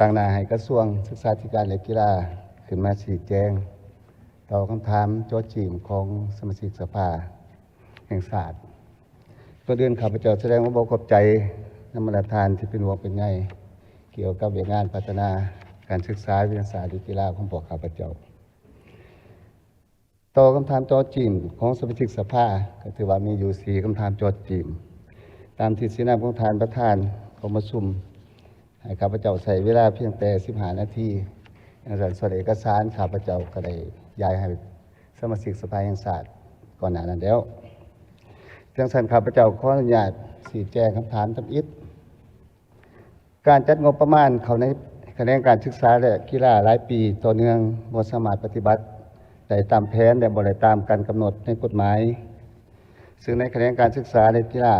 ตั้งหน้าให้กระทรวงศึกษาธิการและกีฬาขึ้นมาชี้แจงต่อคำถามโจทย์จีมของสมาชิกสภาแห่งชาติก็เดือนข้าพเจ้าแสดงว่าบ่ขอบใจนำมาตรฐานที่เป็นห่วงเป็นใยเกี่ยวกับเรื่องงานพัฒนาการศึกษาวิทยาศาสตร์และกีฬาของพวกข้าพเจ้าต่อคำถามโจทย์จีมของสมาชิกสภาก็ถือว่ามีอยู่4คำถามโจทย์จีมตามที่สีนามของท่านประธานของประชุมให้ข้าพเจ้าใช้เวลาเพียงแต่15 นาทีในการส่วนเอกสารข้าพเจ้าก็ได้ย้ายให้สมาชิกสภาแห่งชาติก่อนหน้านั้นแล้วดังนั้นข้าพเจ้าขออนุญาตชี้แจงคำถามทำอิฐการจัดงบประมาณเขาในคะแนนการศึกษาและกีฬาหลายปีต่อเนื่องบ่สามารถปฏิบัติได้ตามแผนและบ่ได้ตามการกำหนดในกฎหมายซึ่งในคะแนนการศึกษาและกีฬา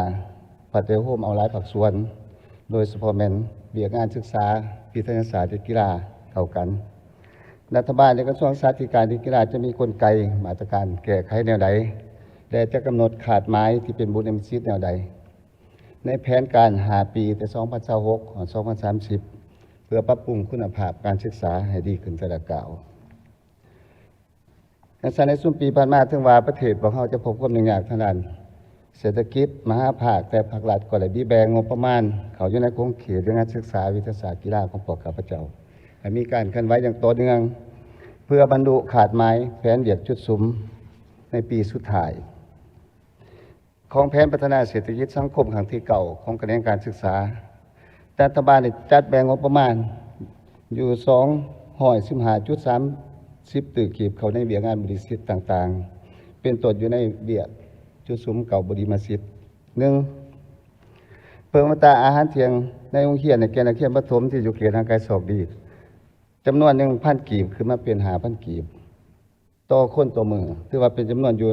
ปัจจัยโฮมเอาหลายภาคส่วนโดยเฉพาะแม่นเบียกงานศึกษาวิทยาศาสตร์และกีฬาเข้ากันรัฐบาลและกระทรวงศึกษาธิการและกีฬาจะมีกลไกมาตรการแก้ไขแนวใดและจะกำหนดขาดหมายที่เป็นบุญนำชิดแนวใดในแผนการ5 ปีแต่2026ถึง2030เพื่อปรับปรุงคุณภาพการศึกษาให้ดีขึ้นแต่ละก้าวในช่วงปีผ่านมาถึงว่าประเทศของเราจะพบความยุ่งยากทางด้านเศรษฐกิจมหาภาคแต่ภาครัฐก็ได้แบ่งงบประมาณเขาอยู่ในโครงเขตเรื่องการศึกษาวิทยาศาสตร์กีฬาของพวกข้าพเจ้าให้มีการเคลื่อนไหวอย่างต่อเนื่องเพื่อบรรลุขาดหมายแผนเวียกจุดสุมในปีสุดท้ายของแผนพัฒนาเศรษฐกิจสังคมครั้งที่เก่าของคะแนนการศึกษารัฐบาลได้จัดแบ่งงบประมาณอยู่215.30 ตึกกีบเขาในเบี้ยงานบริษัทต่างๆเป็นต้นอยู่ในเบี้ยจุดสุมเก่าบริมาสิทธิ์1เพิ่มอัตราอาหารเที่ยงในโรงเรียนในแกนนักเรียนประถมที่อยู่เขตทางไกลโศกดีจำนวน 1,000 กีบขึ้นมาเป็น 5,000 กีบต่อคนต่อมือถือว่าเป็นจำนวนอยู่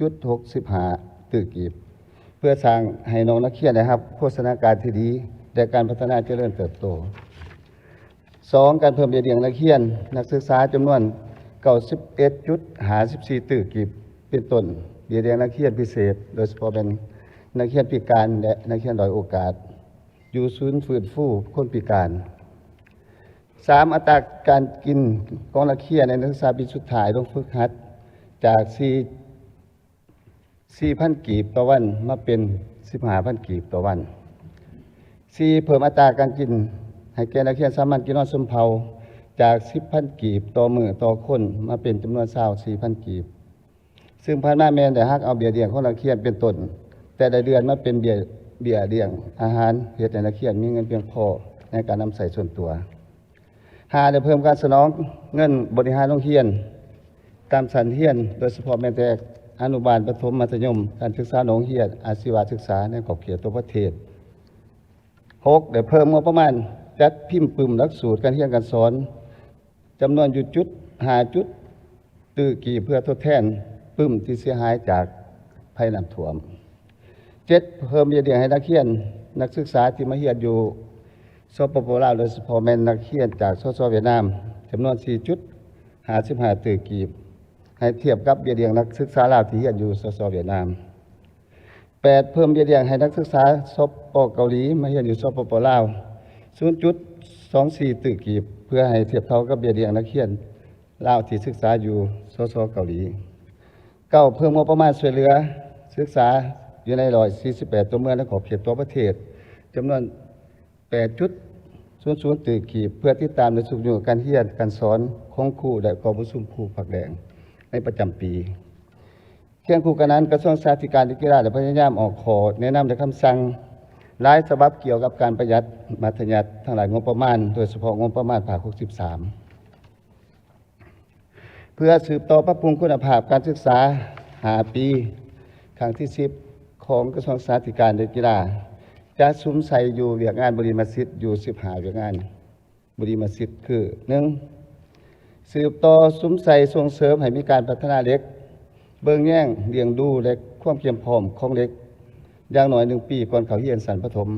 127.65 ตึกกีบเพื่อสร้างให้น้องนักเรียนนะครับโภชนาการที่ดีและการพัฒนาเจริญเติบโต2การเพิ่มเบี้ยเลี้ยงนักเรียนนักศึกษาจำนวน 91.54 ตึกกีบเป็นต้นเบี้ยเลี้ยงนักเรียนพิเศษโดยเฉพาะเป็นนักเรียนพิการและนักเรียนด้อยโอกาสอยู่ศูนย์ฟื้นฟูคนพิการ3อัตราการกินของนักเรียนในนักศึกษาปีสุดท้ายลงฝึกหัดจาก4,000 กีบต่อวันมาเป็น 15,000 กีบต่อวัน4เพิ่มอัตราการกินให้แก่นักเรียนสามัญกินนอนชมเผ่าจาก 10,000 กีบต่อมื้อต่อคนมาเป็นจำนวน24,000 กีบซึ่งผ่านมาแม้นได้ฮักเอาเบี้ยเลี้ยงของนักเรียนเป็นต้นแต่ละเดือนมาเป็นเบี้ยเลี้ยงอาหารเฮ็ดให้นักเรียนมีเงินเพียงพอในการนำใช้ส่วนตัว5ได้เพิ่มการสนองเงินบริหารโรงเรียนตามชั้นเรียนโดยเฉพาะแม้แต่อนุบาลประถมมัธยมการศึกษาโรงเรียนอาชีวศึกษาในขอบเขตทั่วประเทศ6ได้เพิ่มงบประมาณจัดพิมพ์ปึมหลักสูตรการเรียนการสอนจำนวนอยู่5 จุดตึกกีบเพื่อทดแทนปึมที่เสียหายจากภัยน้ำท่วม7เพิ่มเบี้ยเลี้ยงให้นักเรียนนักศึกษาที่มาเรียนอยู่สปป.ลาวโดยเฉพาะแม่นนักเรียนจากสส.เวียดนามจำนวน 4.55 ตึกกีบให้เทียบกับเบี้ยเลี้ยงนักศึกษาลาวที่เรียนอยู่สส.เวียดนาม8เพิ่มเบี้ยเลี้ยงให้นักศึกษาสป.เกาหลีมาเรียนอยู่สปป.ลาว 0.24 ตึกกีบเพื่อให้เทียบเท่ากับเบี้ยเลี้ยงนักเรียนลาวที่ศึกษาอยู่สส.เกาหลี9เพิ่มงบประมาณช่วยเหลือศึกษาอยู่ใน148ตัวเมืองและขอบเขตตัวประเทศจำนวน 8.00 ตึกกีบเพื่อติดตามในสุขอยู่การเรียนการสอนของครูและกองประชุมครูภาคแดงในประจำปีเคียงคู่กันนั้นกระทรวงศึกษาธิการและกีฬาได้พยายามออกข้อแนะนำและคำสั่งหลายฉบับเกี่ยวกับการประหยัดมัธยัสถ์ทั้งหลายงบประมาณโดยเฉพาะงบประมาณภาค63เพื่อสืบต่อปรับปรุงคุณภาพการศึกษา5 ปีครั้งที่10ของกระทรวงศึกษาธิการและกีฬาจะสุมใส่อยู่เวียกงานบริมาสิทธิ์อยู่15เวียกงานบริมาสิทธิ์คือ 1. สืบต่อสุมใส่ส่งเสริมให้มีการพัฒนาเด็กเบิ่งแย่งเลี้ยงดูและความเพียรพร้อมของเด็กอย่างน้อย1 ปีก่อนเขาเรียนชั้นประถม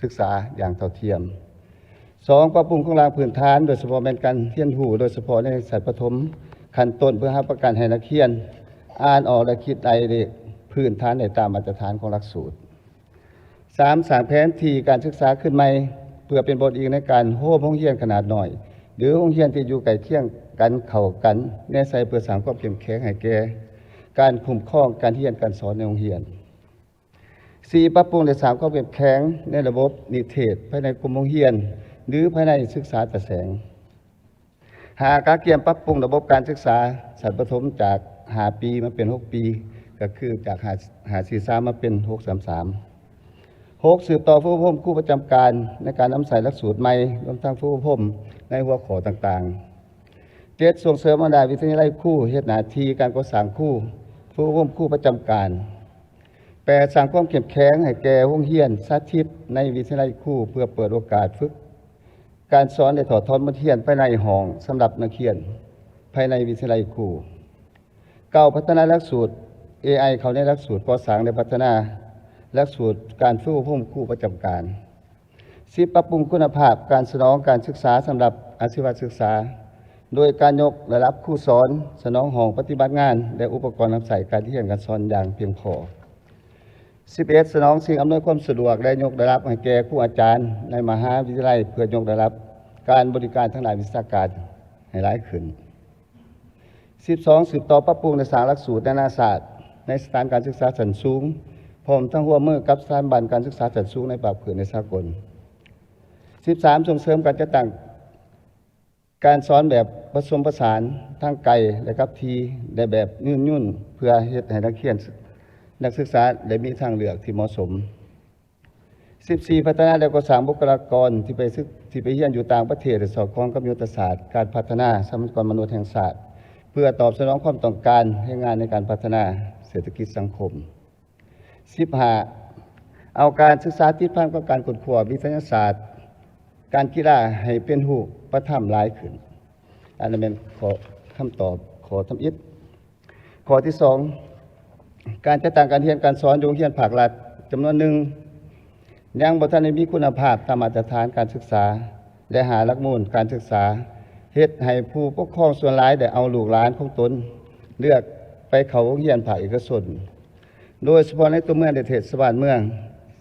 ศึกษาอย่างเท่าเทียม 2. ปรับปรุงโครงสร้างพื้นฐานโดยเฉพาะแม่นการเรียนรู้โดยเฉพาะในชั้นประถมขั้นต้นเพื่อให้ประกันให้นักเรียนอ่านออกและคิดได้เลขพื้นฐานในตามมาตรฐานของหลักสูตร 3. สร้างแผนที่การศึกษาขึ้นใหม่ เพื่อเป็นบทอีกในการโฮมโรงเรียนขนาดน้อย หรือโรงเรียนที่อยู่ใกล้เคียงกันเข้ากันแนใส่เพื่อสร้างความเข้มแข็งให้แก่การคุ้มครองการเรียนการสอนในโรงเรียน 4. ปรับปรุงและสร้างความเข้มแข็งในระบบนิเทศภายในกลุ่มโรงเรียน หรือภายในศึกษาแต่แสง 5. การเตรียมปรับปรุงระบบการศึกษาชั้นประถมจาก5 ปีมาเป็น 6 ปี ก็คือจาก543มาเป็น 633 6. สืบต่อผู้อบรมครูประจำการในการนำใส่หลักสูตรใหม่รวมทั้งผู้อบรมในหัวข้อต่างๆ 7. ส่งเสริมบรรดาวิทยาลัยครูเฮ็ดหน้าที่การก่อสร้างครูผู้อบรมครูประจำการ 8. สร้างความเข้มแข็งให้แก่โรงเรียนสาธิตในวิทยาลัยครูเพื่อเปิดโอกาสฝึกการสอนและถอดถอนบทเรียนภายในห้องสำหรับนักเรียนภายในวิทยาลัยครู 9. พัฒนาหลักสูตร AI เข้าในหลักสูตรก่อสร้างและพัฒนาหลักสูตรการฝึกอบรมครูประจำการ 10. ปรับปรุงคุณภาพการสนองการศึกษาสำหรับอาชีวศึกษา โดยการยกระดับครูสอนสนองห้องปฏิบัติงานและอุปกรณ์นำใส่การเรียนการสอนอย่างเพียงพอ 11. สนองสิ่งอำนวยความสะดวกและยกระดับให้แก่ครูอาจารย์ในมหาวิทยาลัยเพื่อยกระดับการบริการทั้งหลายวิชาการให้หลายขึ้น 12. สืบต่อปรับปรุงและสร้างหลักสูตรนานาศาสตร์ในสถานการศึกษาชั้นสูงพร้อมทั้งร่วมมือกับสถาบันการศึกษาชั้นสูงในภาคพื้นในสากล 13. ส่งเสริมการจัดตั้งการสอนแบบผสมผสานทั้งไกลและกับทีและแบบยุ่นเพื่อเฮ็ดให้นักเรียนนักศึกษาได้มีทางเลือกที่เหมาะสม 14. พัฒนาและก่อสร้างบุคลากรที่ไปเรียนอยู่ต่างประเทศและสอดคล้องกับยุทธศาสตร์การพัฒนาทรัพยากรมนุษย์แห่งชาติเพื่อตอบสนองความต้องการให้งานในการพัฒนาเศรษฐกิจสังคม 15. เอาการศึกษาติดพันกับการค้นคว้าวิทยาศาสตร์การกีฬาให้เป็นรูปธรรมหลายขึ้น อันนั้นเป็นข้อคำตอบข้อทำอิฐข้อที่ 2. การจัดตั้งการเรียนการสอนโรงเรียนภาครัฐจำนวนหนึ่งยังบ่ทันได้มีคุณภาพตามมาตรฐานการศึกษาและหาหลักมูลการศึกษาเฮ็ดให้ผู้ปกครองส่วนหลายได้เอาลูกหลานของตนเลือกไปเข้าโรงเรียนภาคเอกชนโดยเฉพาะในตัวเมืองและเทศบาลเมือง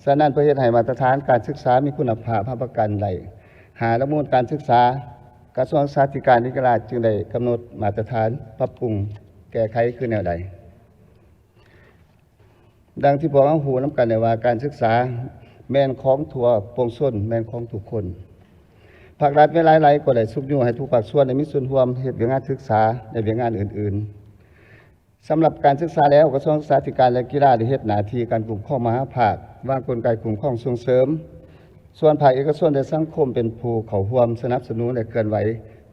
ฉะนั้นเพื่อเฮ็ดให้มาตรฐานการศึกษามีคุณภาพประกันได้หาหลักมูลการศึกษากระทรวงศึกษาธิการและกีฬาจึงได้กำหนดมาตรฐานปรับปรุงแก้ไขคือแนวใดดังที่พวกเราฮู้นำกันได้ว่าการศึกษาแม่นของทั่วปวงชนแม่นของทุกคนภาครัฐเวลาหลายก็ได้สุขอยู่ให้ทุกภาคส่วนได้มีส่วนร่วมเฮ็ดเวียกงานศึกษาและเวียกงานอื่นๆสำหรับการศึกษาแล้วกระทรวงศึกษาธิการและกีฬาได้เฮ็ดหน้าที่การคุ้มครองมหาภาควางกลไกคุ้มครองส่งเสริมส่วนภาคเอกชนและสังคมเป็นผู้เข้าร่วมสนับสนุนและเคลื่อนไหว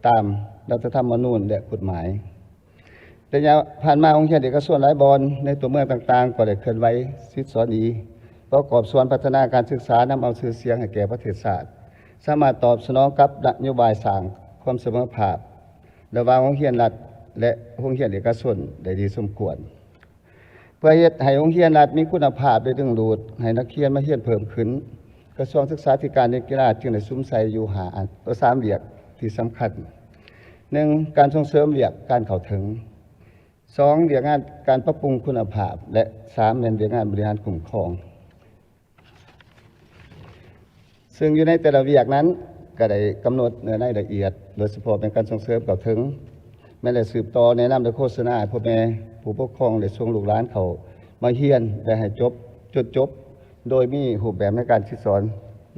ตามรัฐธรรมนูญและกฎหมายระยะผ่านมาโรงเรียนเอกชนหลายบอนในตัวเมืองต่างๆก็ได้เคลื่อนไหวสิทธิสอนดีประกอบส่วนพัฒนาการศึกษานำเอาชื่อเสียงให้แก่ประเทศชาติสามารถตอบสนองกับนโยบายสร้างความเสมอภาคระหว่างโรงเรียนรัฐและโรงเรียนเอกชนได้ดีสมควรเพื่อเฮ็ดให้โรงเรียนรัฐมีคุณภาพได้ดึงดูดให้นักเรียนมาเรียนเพิ่มขึ้นกระทรวงศึกษาธิการและกีฬาจึงได้สุมใส่อยู่3 เวียกที่สำคัญ 1. การส่งเสริมเวียกการเข้าถึง 2. เวียกงานการปรับปรุงคุณภาพและ 3. เป็นเวียกงานบริหารคุ้มครองซึ่งอยู่ในแต่ละเวียกนั้นก็ได้กำหนดในรายละเอียดโดยเฉพาะเป็นการส่งเสริมเข้าถึงแม้แต่สืบต่อแนะนำโดยโฆษณาพ่อแม่ผู้ปกครองได้ส่งลูกหลานเขามาเรียนได้ให้จบโดยมีรูปแบบในการสอน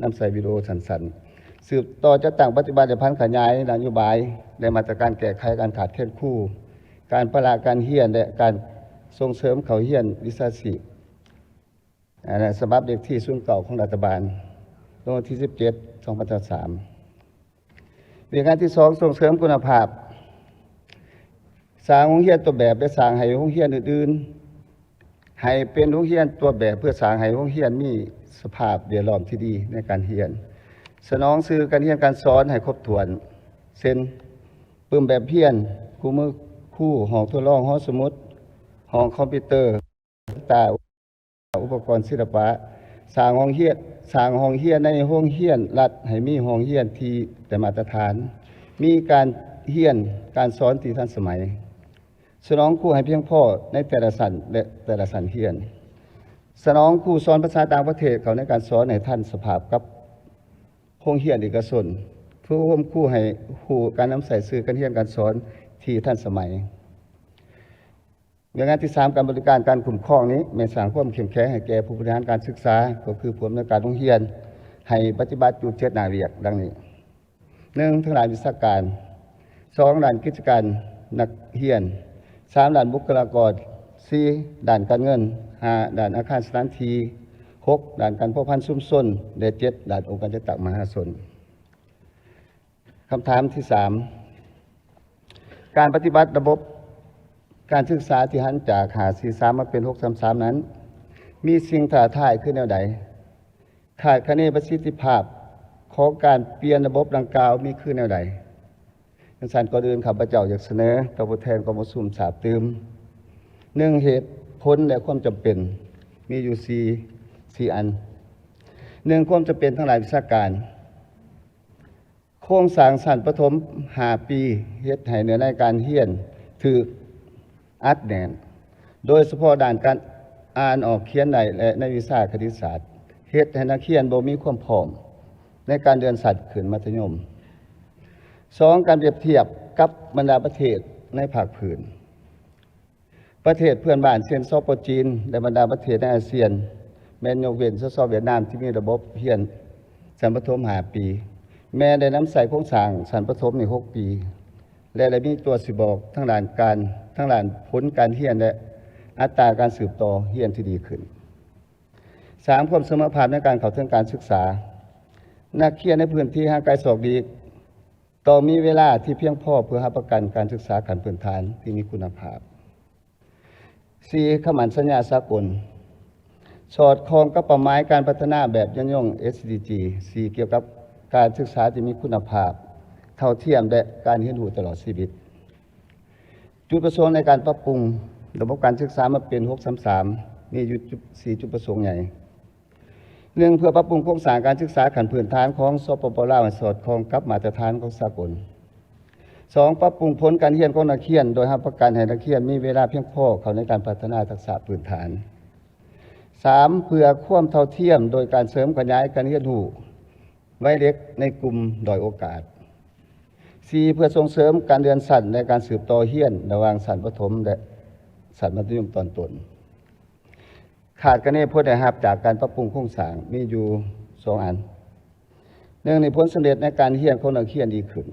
นำใส่วิดีโอสั้นๆสืบต่อจะตั้งปฏิบัติและพันขยายนโยบายและมาตรการแก้ไขการขาดแคลนครูการประหลาดการเรียนและการส่งเสริมเขาเรียนวิชาชีพฉบับเด็กที่ศูนย์เก่าของรัฐบาลลงวันที่ 17 2003 เวียกงานที่ 2 ส่งเสริมคุณภาพสร้างโรงเรียนตัวแบบและสร้างให้โรงเรียนอื่นๆให้เป็นโรงเรียนตัวแบบเพื่อสร้างให้โรงเรียนมีสภาพแวดล้อมที่ดีในการเรียนสนองสื่อการเรียนการสอนให้ครบถ้วนเช่นปึ้มแบบเพียนคู่มือคู่ห้องทดลองห้องสมุดห้องคอมพิวเตอร์ตาอุปกรณ์ศิลปะสร้างห้องเรียนในห้องเรียนรัฐให้มีห้องเรียนที่ได้มาตรฐานมีการเรียนการสอนที่ทันสมัยสนองครูให้เพียงพอในแต่ละชั้นและแต่ละชั้นเรียนสนองครูสอนภาษาต่างประเทศเขาในการสอนให้ทันสภาพกับ โรงเรียนเอกชนเพื่อร่วมคู่ให้ผู้การนำใส่สื่อการเรียนการสอนที่ทันสมัยอย่างงานที่3การบริการการคุ้มครองนี้แม่นสร้างความเข้มแข็งให้แก่ผู้บริหารการศึกษาก็คือผู้อำนวยการโรงเรียนให้ปฏิบัติอยู่7หน้าเวียกดังนี้1ทั้งด้านวิชาการ2ด้านกิจการนักเรียน3ด้านบุคลากร4ด้านการเงิน5ด้านอาคารสถานที่6ด้านการพัวพันชุมชนและ7ด้านองค์การจัดตั้งมหาชนคำถามที่3การปฏิบัติระบบการศึกษาที่หันจาก543มาเป็น633นั้นมีสิ่งท้าทายขึ้นแนวใดขาดคะแนนประสิทธิภาพของการเปลี่ยนระบบดังกล่าวมีขึ้นแนวใดดังนั้นก่อนอื่นข้าพเจ้าอยากเสนอต่อผู้แทนกองประชุมทราบตื่ม1เหตุผลและความจำเป็นมีอยู่4อัน1ความจำเป็นทั้งหลายวิชาการโครงสร้างชั้นประถม5ปีเฮ็ดให้เนื้อในการเรียนถูกอัดแน่นโดยเฉพาะด้านการอ่านออกเขียนได้และในวิชาคณิตศาสตร์เฮ็ดให้นักเรียนบ่มีความพร้อมในการเรียนสัตว์ขึ้นมัธยม2การเปรียบเทียบกับบรรดาประเทศในภาคพื้นประเทศเพื่อนบ้านเช่นสปป.จีนและบรรดาประเทศในอาเซียนแม้นยกเว้นสเวียดนามที่มีระบบเรียนชั้นประถม5ปีแม้ได้นำใส่โครงสร้างชั้นประถมใน6ปีและได้มีตัวสิบอกทั้งด้านผลการเรียนและอัตราการสืบต่อเรียนที่ดีขึ้น3ความเสมอภาคในการเข้าถึงการศึกษานักเรียนในพื้นที่ห่างไกลศอกดีต้องมีเวลาที่เพียงพอเพื่อรับประกันการศึกษาขั้นพื้นฐานที่มีคุณภาพ4คำมั่นสัญญาสากลสอดคล้องกับเป้าหมายการพัฒนาแบบย่อ SDG 4เกี่ยวกับการศึกษาที่มีคุณภาพเท่าเทียมและการเรียนรู้ตลอดชีวิตจุดประสงค์ในการปรับปรุงระบบการศึกษามาเป็น633มีอยู่4จุดประสงค์ใหญ่1เพื่อปรับปรุงโครงสร้างการศึกษาขั้นพื้นฐานของสปป.ลาวให้สอดคล้องกับมาตรฐานของสากล2ปรับปรุงผลการเรียนของนักเรียนโดยรับประกันให้นักเรียนมีเวลาเพียงพอเข้าในการพัฒนาทักษะพื้นฐาน3เพื่อความเท่าเทียมโดยการเสริมขยายการเรียนรู้ไว้เด็กในกลุ่มด้อยโอกาส4เพื่อส่งเสริมการเรียนสั้นในการสืบต่อเรียนระหว่างชั้นประถมและชั้นมัธยมตอนต้นขาดคะแนนผลได้รับจากการปรับปรุงโครงสร้างมีอยู่2อัน1ในผลสำเร็จในการเรียนของนักเรียนดีขึ้น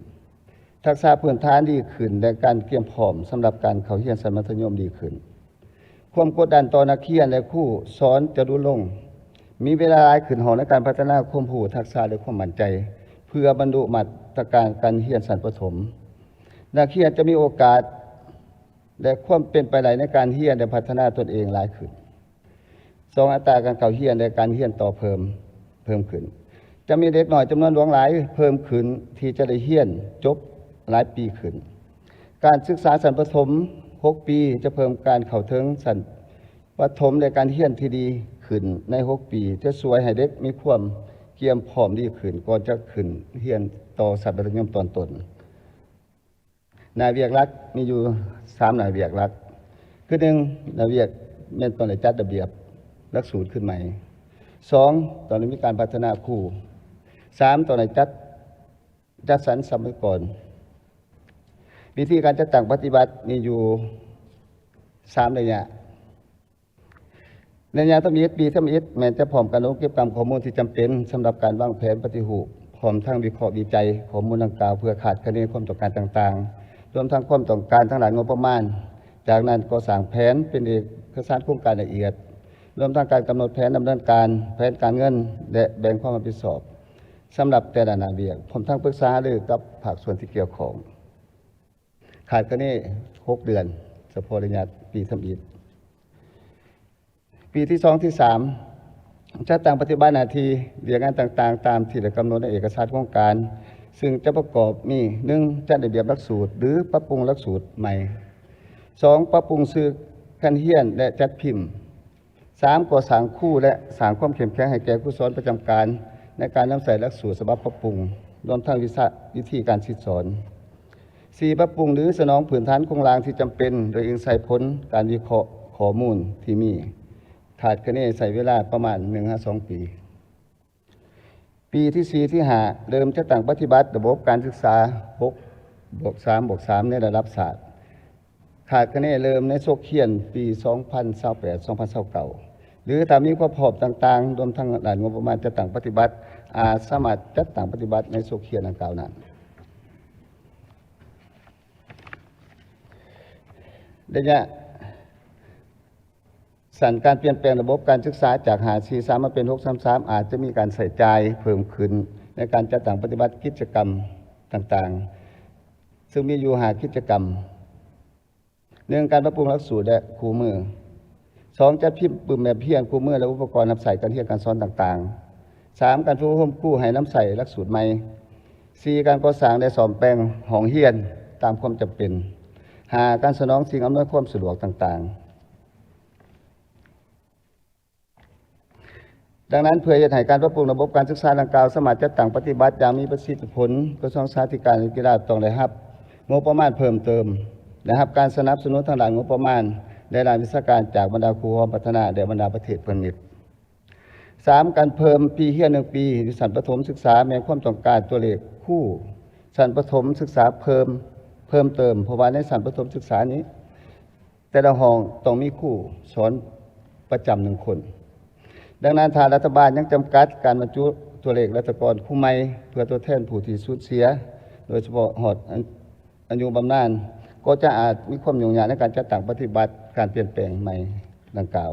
ทักษะพื้นฐานดีขึ้นและการเตรียมพร้อมสำหรับการเข้าเรียนชั้นมัธยมดีขึ้นความกดดันต่อนักเรียนและครูสอนจะลดลงมีเวลาหลายขึ้นในการพัฒนาความรู้ทักษะและความมั่นใจเพื่อบรรลุมาตรการการเรียนชั้นประถมนักเรียนจะมีโอกาสและความเป็นไปได้ในการเรียนและพัฒนาตนเองหลายขึ้น2อัตราการเข้าเรียนและการเรียนต่อเพิ่มขึ้นจะมีเด็กน้อยจำนวนหลายเพิ่มขึ้นที่จะได้เรียนจบหลายปีขึ้นการศึกษาชั้นประถม6ปีจะเพิ่มการเข้าถึงชั้นประถมและการเรียนที่ดีขึ้นใน6ปีจะช่วยให้เด็กมีความเตรียมพร้อมดีขึ้นก่อนจะขึ้นเรียนต่อชั้นมัธยมตอนต้นหน้าเวียกหลักมีอยู่3หน้าเวียกหลักคือ1หน้าเวียกแม่นตอนได้จัดระเบียบหลักสูตรขึ้นใหม่2ตอนนี้มีการพัฒนาครู3ตอนได้จัดสรรทรัพยากรวิธีการจัดตั้งปฏิบัติมีอยู่3ระยะทำอิฐแม้จะพร้อมการเก็บข้อมูลที่จำเป็นสำหรับการวางแผนปฏิรูปพร้อมทั้งวิเคราะห์วิจัยข้อมูลดังกล่าวเพื่อขาดคะแนนความต้องการต่างๆรวมทั้งความต้องการทั้งหลายงบประมาณจากนั้นก็สร้างแผนเป็นเอกสารโครงการละเอียดรวมทั้งการกำหนดแผนดำเนินการแผนการเงินและแบ่งความรับผิดชอบสำหรับแต่ละหน้าเวียกผมทั้งปรึกษาหรือกับภาคส่วนที่เกี่ยวข้องขาดคะแนน6เดือนเฉพาะระยะปีทำอิฐปีที่2ที่3จัดตั้งปฏิบัติหน้าที่เรียกงานต่างๆตามที่ได้กำหนดในเอกสารโครงการซึ่งจะประกอบมี1จัดระเบียบหลักสูตรหรือปรับปรุงหลักสูตรใหม่2ปรับปรุงสื่อการเรียนและจัดพิมพ์3ก่อสร้างครูและสร้างความเข้มแข็งให้แก่ผู้สอนประจำการในการนำใส่หลักสูตรฉบับปรับปรุงรวมทั้งวิธีการสอน4ปรับปรุงหรือสนองพื้นฐานโครงสร้างที่จำเป็นโดยอิงใส่ผลการวิเคราะห์ข้อมูลที่มีขาดคะแนนใส่เวลาประมาณ1-2 ปี ปีที่ 4 ที่ 5เริ่มจะตั้งปฏิบัติระบบการศึกษา6+3+3ในระดับศาสตร์ขาดคะแนนเริ่มในโซเคียนปี 2028-2029 หรือถ้ามีความพร้อมต่างๆรวมทั้งด้านงบประมาณจะตั้งปฏิบัติสามารถจัดตั้งปฏิบัติในโซเคียนดังกล่าวนั้นระยะสั่นการเปลี่ยนแปลงระบบการศึกษาจาก5-4-3มาเป็น6-3-3อาจจะมีการใส่ใจเพิ่มขึ้นในการจัดตั้งปฏิบัติกิจกรรมต่างๆซึ่งมีอยู่5กิจกรรม1การปรับปรุงหลักสูตรและคู่มือ2จัดพิมพ์ปึ้มแบบเพียงคู่มือและอุปกรณ์นำใส่การเรียนการสอนต่างๆ3การฝึกอบรมครูให้นำใส่หลักสูตรใหม่4การก่อสร้างและซ่อมแปลงห้องเรียนตามความจำเป็น5การสนองสิ่งอำนวยความสะดวกต่างๆดังนั้นเพื่อจะให้การปรับปรุงระบบการศึกษาดังกล่าวสามารถจัดตั้งปฏิบัติอย่างมีประสิทธิผลกระทรวงศึกษาธิการและกีฬาต้องได้รับงบประมาณเพิ่มเติมและรับการสนับสนุนทางด้านงบประมาณและด้านวิชาการจากบรรดาครูหอพัฒนาและบรรดาประเทศเพื่อนมิตร3การเพิ่มปีเรียน1ปีในชั้นประถมศึกษาแม้ความต้องการตัวเลขคู่ชั้นประถมศึกษาเพิ่มเติมเพราะว่าในชั้นประถมศึกษานี้แต่ละห้องต้องมีครูสอนประจำ1คนดังนั้นทางรัฐบาลยังจำกัดการบรรจุตัวเลขรัฐกรครูใหม่เพื่อตัวแทนผู้ที่สูญเสียโดยเฉพาะหอดอายุบำนาญก็จะอาจมีความยุ่งยากในการจัดตั้งปฏิบัติการเปลี่ยนแปลงใหม่ดังกล่าว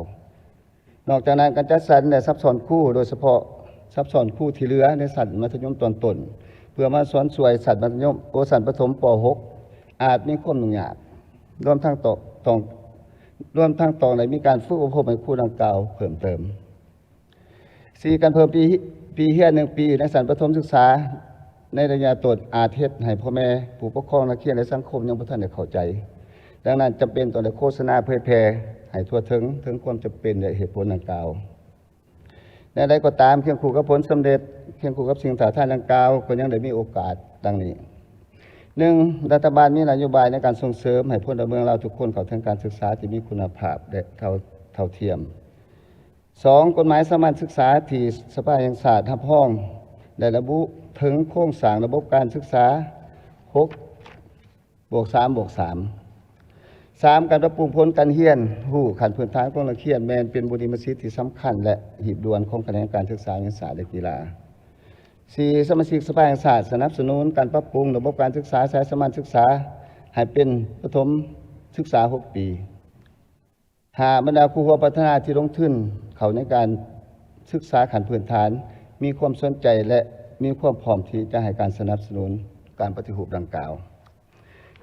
นอกจากนั้นการจัดสรรและซับซ้อนครูโดยเฉพาะซับซ้อนครูที่เหลือในชั้นมัธยมตอนต้นเพื่อมาสอนสวยชั้นมัธยมชั้นประถมป .6 อาจมีความยุ่งยากรวมทั้งต้องได้มีการฝึกอบรมให้ครูดังกล่าวเพิ่มเติม4การเพิ่มปีเรียน1ปีในชั้นประถมศึกษาในระยะต้นอาจเฮ็ดให้พ่อแม่ผู้ปกครองนักเรียนและสังคมยังบ่ทันได้เข้าใจดังนั้นจำเป็นต้องได้โฆษณาเผยแพร่ให้ทั่วถึงความจำเป็นและเหตุผลดังกล่าวในใดก็ตามเคียงคู่กับผลสำเร็จเคียงคู่กับสิ่งท้าทายดังกล่าวก็ยังได้มีโอกาสดังนี้1รัฐบาลมีนโยบายในการส่งเสริมให้พลเมืองเราทุกคนเข้าถึงการศึกษาที่มีคุณภาพและเท่าเทียม2กฎหมายสามัญศึกษาที่สภาแห่งชาติรับรองได้ระบุถึงโครงสร้างระบบการศึกษา6+3+3 3การปรับปรุงผลการเรียนรู้ขั้นพื้นฐานของนักเรียนแม้นเป็นบุญมสิทธิที่สำคัญและหีบด่วนของแขนงการศึกษาวิทยาศาสตร์และกีฬา4สมาชิกสภาแห่งชาติสนับสนุนการปรับปรุงระบบการศึกษาสายสามัญศึกษาให้เป็นประถมศึกษา6ปี5บรรดาครูหอพัฒนาที่ลงทุนเข้าในการศึกษาขั้นพื้นฐานมีความสนใจและมีความพร้อมที่จะให้การสนับสนุนการปฏิรูปดังกล่าว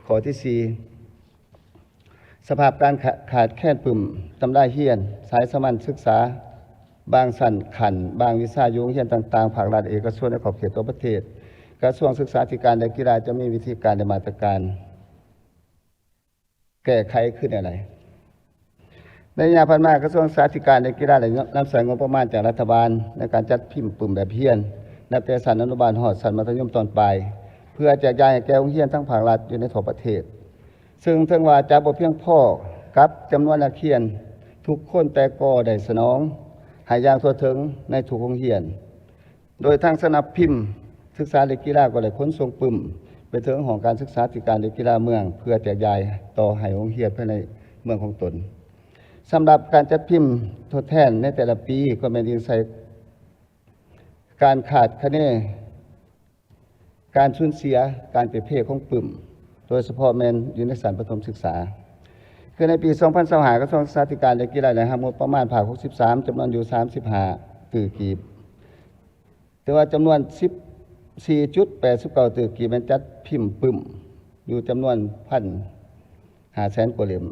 ข้อที่4สภาพการขาดแคลนปึ่มตำราเรียนสายสามัญศึกษาบางสั้นขันบางวิชาโยงเรียนต่างๆภาครัฐเอกชนในขอบเขตตัวประเทศกระทรวงศึกษาธิการและกีฬาจะมีวิธีการและมาตรการแก้ไขขึ้นอะไรในระยะผ่านมากระทรวงศึกษาธิการและกีฬาได้นำใส่งบประมาณจากรัฐบาลในการจัดพิมพ์ปึ่มแบบเรียนนับแต่ชั้นอนุบาลฮอดชั้นมัธยมตอนปลายเพื่อแจกจ่ายให้แก่โรงเรียนทั้งภาครัฐอยู่ในทั่วประเทศซึ่งถึงว่าจะบ่เพียงพอกับจำนวนนักเรียนทุกคนแต่ก็ได้สนองให้อย่างทั่วถึงในทุกโรงเรียนโดยทางสำนักพิมพ์ศึกษาและกีฬาก็ได้ขนส่งปึ่มไปถึงหอการศึกษาธิการและกีฬาเมืองเพื่อแจกจ่ายต่อให้โรงเรียนภายในเมืองของตนสำหรับการจัดพิมพ์ทดแทนในแต่ละปีก็แม่นอิงใส่การขาดคะแนนการสูญเสียการเปรียบเทียบของปึ่มโดยเฉพาะแม่นอยู่ในชั้นประถมศึกษาคือในปี 2025กระทรวงศึกษาธิการและกีฬาได้รับงบประมาณภาค63จำนวนอยู่35ตื้อกีบแต่ว่าจำนวน 14.89 ตื้อกีบมันจัดพิมพ์ปึ่มอยู่จำนวน 1,500,000 กว่าเล่ม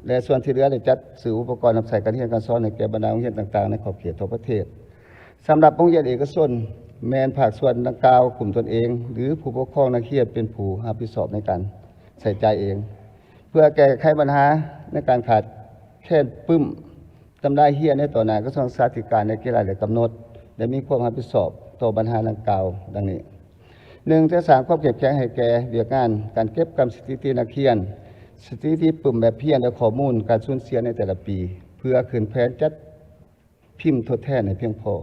และส่วนที่เหลือได้จัดซื้ออุปกรณ์นำใส่การเรียนการสอนในแก่บรรดาโรงเรียนต่างๆในขอบเขตทั่วประเทศสำหรับโรงเรียนเอกชนแม้นภาคส่วนดังกล่าวกลุ่มตนเองหรือผู้ปกครองนักเรียนเป็นผู้รับผิดชอบในการใส่ใจเองเพื่อแก้ไขปัญหาในการขาดแคลนปึ้มตำราเรียนในต่อหน้ากระทรวงศึกษาธิการและกีฬาได้กำหนดและมีความรับผิดชอบต่อปัญหาดังกล่าวดังนี้1จะสร้างความเข้มแข็งให้แก่เวียกงานการเก็บกรรมสถิตินักเรียนสถิติปึ่มแบบเพียงและข้อมูลการสูญเสียในแต่ละปีเพื่อขึ้นแผนจัดพิมพ์ทดแทนให้เพียงพอ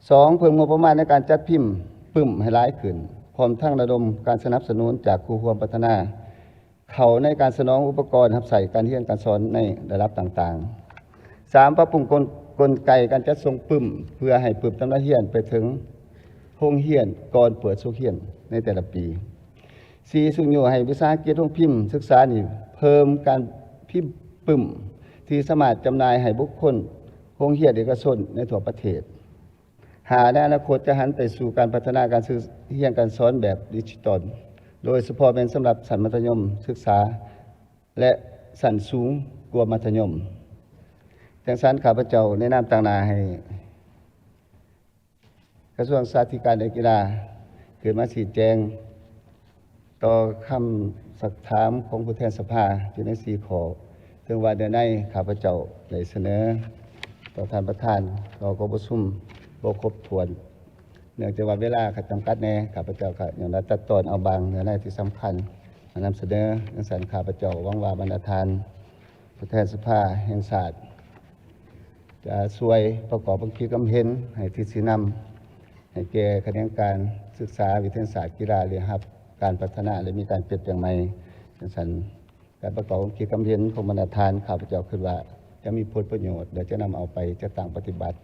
2. เพิ่มงบประมาณในการจัดพิมพ์ปึ้มให้หลายขึ้นพร้อมทั้งระดมการสนับสนุนจากครูร่วมพัฒนาเขาในการสนองอุปกรณ์รับใส่การเรียนการสอนในระดับต่างๆ 3. ปรับปรุงกลไกการจัดส่งปึ้มเพื่อให้ปึ้มตำนักเรียนไปถึงโรงเรียนก่อนเปิดสู่เรียนในแต่ละปี 4. สุ่งอยู่ให้วิสาหกิจโรงพิมพ์ศึกษานี่เพิ่มการพิมพ์ปึ้มที่สามารถจำหน่ายให้บุคคลโรงเรียนเอกชนในทั่วประเทศ 5. ในอนาคตจะหันไปสู่การพัฒนาการเรียนการสอนแบบดิจิตอลโดยเฉพาะเป็นสำหรับชั้นมัธยมศึกษาและชั้นสูงกว่ามัธยมจังซั่นข้าพเจ้าแนะนำต่างหน้าให้กระทรวงสาธารณสุขและกีฬาเกิดมาชี้แจงต่อคำสักถามของผู้แทนสภาอยู่ใน4ข้อถึงว่าเดือนในข้าพเจ้าได้เสนอต่อท่านประธานต่อกประชุมบ่ครบถ้วนเนื่องจากว่าเวลาจำกัดแน่ข้าพเจ้าก็อย่างตัดตอนเอาบางเนื้อในที่สำคัญมานำเสนอจังซั่นข้าพเจ้าหวังว่าบรรดาท่านผู้แทนสภาแห่งชาติจะช่วยประกอบความคิดความเห็นให้ที่สินำให้แก่คณะกรรมการศึกษาวิทยาศาสตร์กีฬาเรียนรับการพัฒนาและมีการเปลี่ยนแปลงใหม่ดังนั้นการประกอบความคิดความเห็นของบรรดาท่านข้าพเจ้าคิดว่าจะมีผลประโยชน์เดี๋ยวจะนำเอาไปจะต่างปฏิบัติ